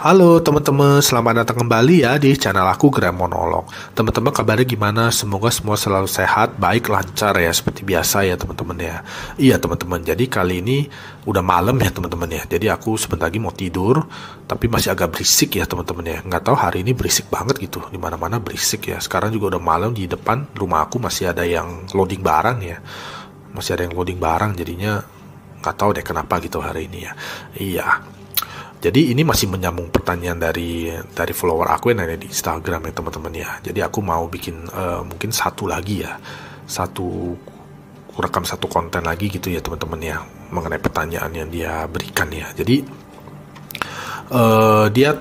Halo teman-teman, selamat datang kembali ya di channel aku Glenn Monolog. Teman-teman kabarnya gimana? Semoga semua selalu sehat, baik, lancar ya seperti biasa ya teman-teman ya. Iya teman-teman, jadi kali ini udah malam ya teman-teman ya. Jadi aku sebentar lagi mau tidur, tapi masih agak berisik ya teman-teman ya. Nggak tahu hari ini berisik banget gitu, dimana-mana berisik ya. Sekarang juga udah malam, di depan rumah aku masih ada yang loading barang ya. Masih ada yang loading barang, jadinya nggak tahu deh kenapa gitu hari ini ya. Iya. Jadi ini masih menyambung pertanyaan dari follower aku yang ada di Instagram ya teman-teman ya. Jadi aku mau bikin mungkin satu lagi ya, rekam satu konten lagi gitu ya teman-teman ya, mengenai pertanyaan yang dia berikan ya. Jadi dia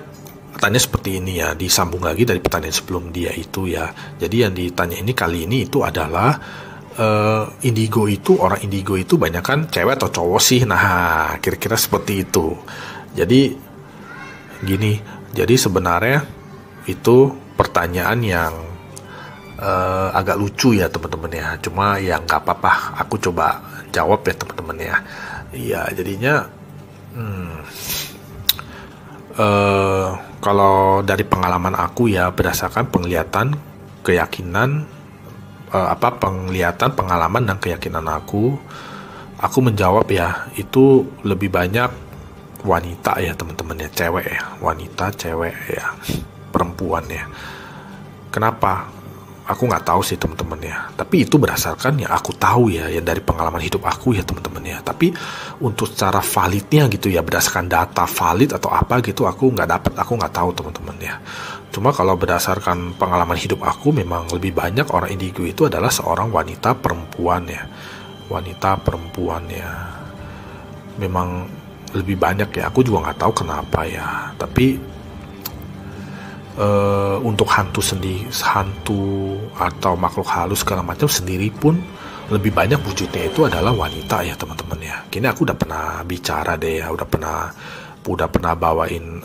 tanya seperti ini ya, disambung lagi dari pertanyaan sebelum dia itu ya. Jadi yang ditanya ini kali ini itu adalah orang indigo itu banyak kan cewek atau cowok sih? Nah, kira-kira seperti itu. Jadi gini, jadi sebenarnya itu pertanyaan yang agak lucu ya teman-teman ya. Cuma ya nggak apa-apa, aku coba jawab ya teman-teman ya. Iya, jadinya kalau dari pengalaman aku ya, berdasarkan penglihatan, keyakinan, pengalaman dan keyakinan aku menjawab ya, itu lebih banyak wanita ya teman-teman ya, cewek ya, wanita, cewek ya, perempuan ya. Kenapa? Aku nggak tahu sih teman-teman ya. Tapi itu berdasarkan yang aku tahu ya, yang dari pengalaman hidup aku ya teman-teman ya. Tapi untuk secara validnya gitu ya, berdasarkan data valid atau apa gitu, aku nggak tahu teman-teman ya. Cuma kalau berdasarkan pengalaman hidup aku, memang lebih banyak orang indigo itu adalah seorang wanita perempuan ya, wanita perempuan ya. Memang lebih banyak ya, aku juga nggak tahu kenapa ya. Tapi untuk hantu atau makhluk halus segala macam sendiri pun lebih banyak wujudnya itu adalah wanita ya teman-teman ya. Kini aku udah pernah bicara deh ya, udah pernah bawain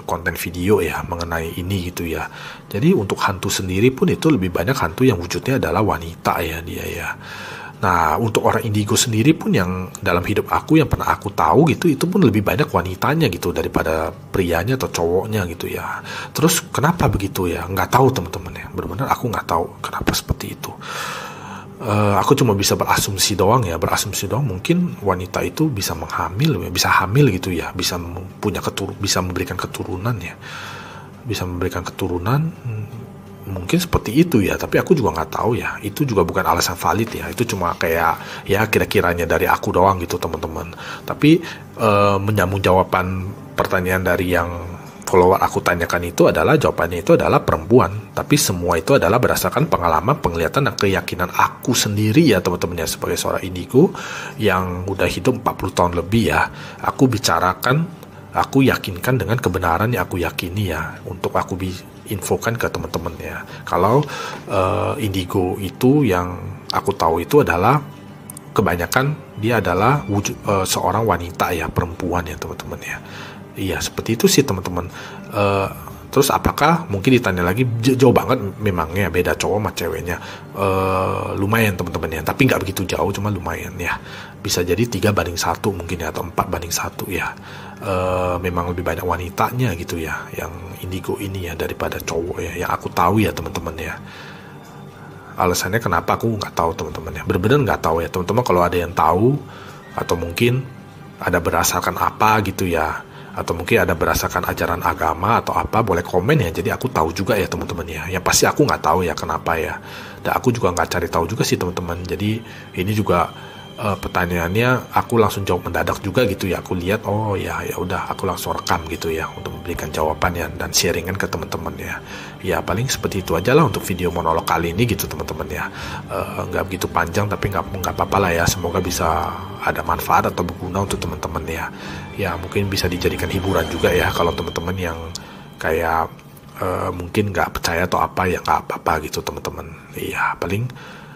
konten video ya mengenai ini gitu ya. Jadi untuk hantu sendiri pun itu lebih banyak hantu yang wujudnya adalah wanita ya dia ya. Nah, untuk orang indigo sendiri pun yang dalam hidup aku yang pernah aku tahu gitu, itu pun lebih banyak wanitanya gitu daripada prianya atau cowoknya gitu ya. Terus kenapa begitu ya? Nggak tahu teman-teman ya. Benar-benar aku nggak tahu kenapa seperti itu. Aku cuma bisa berasumsi doang ya, mungkin wanita itu bisa hamil gitu ya, bisa memberikan keturunan ya, bisa memberikan keturunan. Mungkin seperti itu ya, tapi aku juga nggak tahu ya. Itu juga bukan alasan valid ya. Itu cuma kayak ya kira-kiranya dari aku doang gitu teman-teman. Tapi menyambung jawaban pertanyaan dari yang follower aku tanyakan itu adalah, jawabannya itu adalah perempuan. Tapi semua itu adalah berdasarkan pengalaman, penglihatan, dan keyakinan aku sendiri ya teman-teman ya, sebagai seorang indigo yang udah hidup 40 tahun lebih ya. Aku yakinkan dengan kebenaran yang aku yakini ya, untuk aku infokan ke teman-teman ya. Kalau indigo itu yang aku tahu itu adalah kebanyakan dia adalah seorang wanita ya, perempuan ya teman-teman ya. Iya seperti itu sih teman-teman. Terus apakah mungkin ditanya lagi, jauh banget memangnya beda cowok sama ceweknya? Lumayan teman-teman ya, tapi nggak begitu jauh, cuma lumayan ya. Bisa jadi 3:1 mungkin ya, atau 4:1 ya. Memang lebih banyak wanitanya gitu ya, yang indigo ini ya, daripada cowok ya, yang aku tahu ya teman-teman ya. Alasannya kenapa aku nggak tahu teman-teman ya, bener-bener nggak tahu ya teman-teman. Kalau ada yang tahu, atau mungkin ada berdasarkan apa gitu ya, atau mungkin ada berdasarkan ajaran agama atau apa, boleh komen ya, jadi aku tahu juga ya teman-teman ya. Yang pasti aku nggak tahu ya kenapa ya, dan aku juga nggak cari tahu juga sih teman-teman. Jadi ini juga pertanyaannya aku langsung jawab mendadak juga gitu ya. Aku lihat, oh ya udah, aku langsung rekam gitu ya, untuk memberikan jawabannya dan sharingan ke teman-teman ya. Ya paling seperti itu aja lah untuk video monolog kali ini gitu teman-teman ya. Nggak begitu panjang, tapi nggak apa-apa lah ya. Semoga bisa ada manfaat atau berguna untuk teman-teman ya. Ya mungkin bisa dijadikan hiburan juga ya, kalau teman-teman yang kayak mungkin nggak percaya atau apa ya, nggak apa-apa gitu teman-teman. Iya paling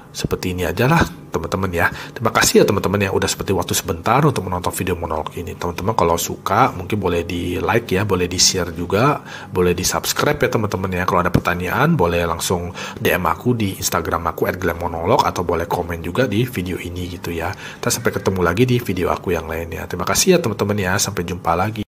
seperti ini aja lah teman-teman ya. Terima kasih ya teman-teman yang udah seperti waktu sebentar untuk menonton video monolog ini. Teman-teman kalau suka mungkin boleh di like ya, boleh di share juga, boleh di subscribe ya teman-teman ya. Kalau ada pertanyaan boleh langsung DM aku di Instagram aku @glenmonolog, atau boleh komen juga di video ini gitu ya. Kita sampai ketemu lagi di video aku yang lainnya. Terima kasih ya teman-teman ya, sampai jumpa lagi.